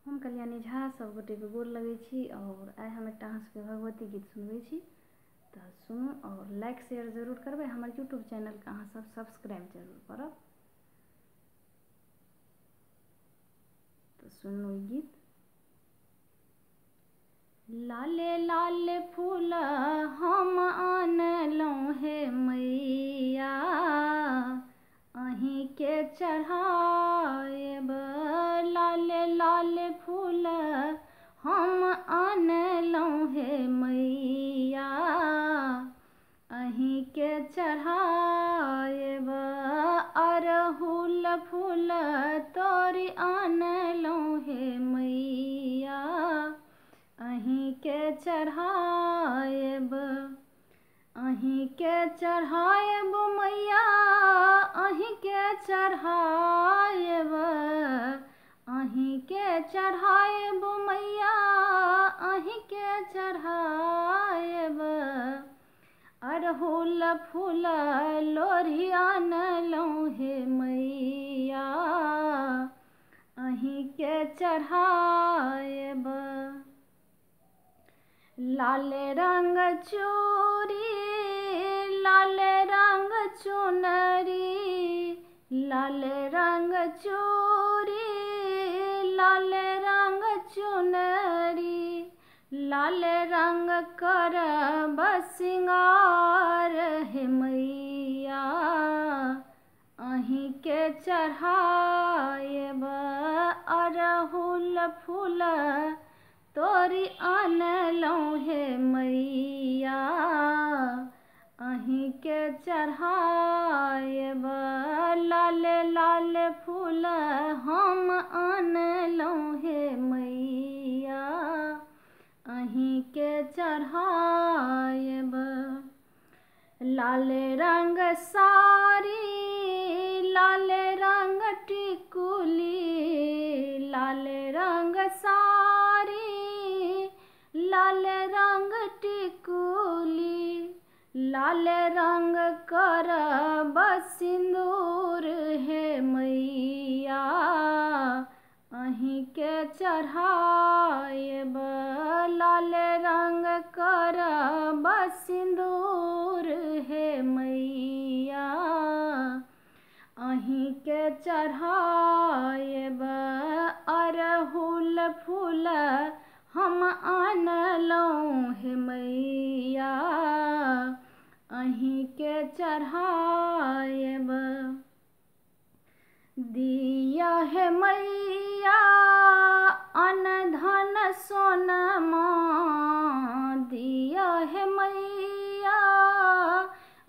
हम कल्याणी झा सब गोटे के गोर लगे छी और आइ हम एक अहाँ सबके भगवती गीत सुनबे छी। तो सुनू और लाइक शेयर जरूर करबे। हमार यूट्यूब चैनल के अहाँ सब सब्सक्राइब जरूर करब। तो सुनू गीत। लाले लाले फूल हम आनलहुँ हे मैया, अहीं के चढ़ाएब। लाले लाले फूल हम आनलहुँ हे मैया, अहीं के चढ़ाएब। अरहुल फूल तोरी आनलहुँ हे मैया, अहीं के चढ़ाएब। अहीं के चढ़ाएब मैया, अहीं के चढ़ाएब। अहीं के चढ़ाएब मैया, अहीं के चढ़ाएब। अरहुल फूल लोढ़ी आनलहुँ हे मैया, अहीं के चढ़ाएब। लाले रंग चूड़ी लाले रंग चुनरी, लाले रंग चूड़ी लाले रंग चुनरी। लाले रंग करब सिंगार हे मैया, अहीं के चढ़ाएब। अरहुल फूल तोरी आनलहुँ हे मैया, अहीं के चढ़ाएब। लाले लाले फूल हम आनलहुँ हे मैया, अहीं के चढ़ाएब। लाले रंग साड़ी लाले रंग टिकुली, लाले रंग साड़ी लाले रंग टिकुली। लाले रंग करब सिंदूर हे मैया, अहीं के चढ़ाएब। लाले रंग करब सिंदूर हे मैया, अहीं के चढ़ाएब। अरहुल फूल हम आनलहुँ हे मैया, अहीं के चढ़ाएब। दिया हे मैया अन्न धन सोनमा, दिया हे मैया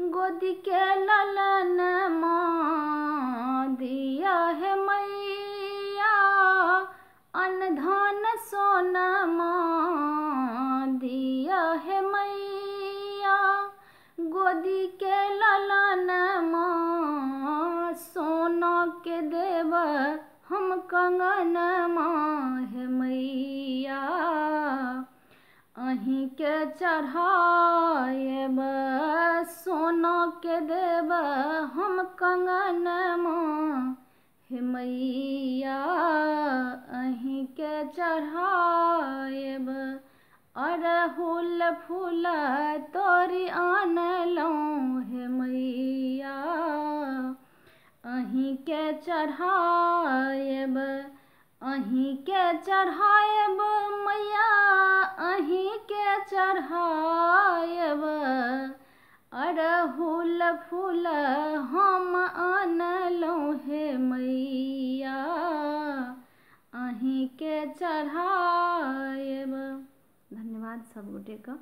गोदी के ललनमा। दिया हे मैया अन्न धन सोनमा, दिया हे मैया गोदी के ललनमा। सोना के देब हम कंगनमा हे मैया, अहीं के चढ़ाएब। सोना के देब हम कंगनमा हे मैया, अहीं के चढ़ाएब। अरहुल फूल तोरी आनलहुँ हे मैया, अहीं के चढ़ाएब। अहीं के चढ़ाएब मैया, अहीं के चढ़ाएब। अरहुल फूल हम आनलहुँ हे मैया, अहीं के चढ़ाएब। धन्यवाद सब गोटे का।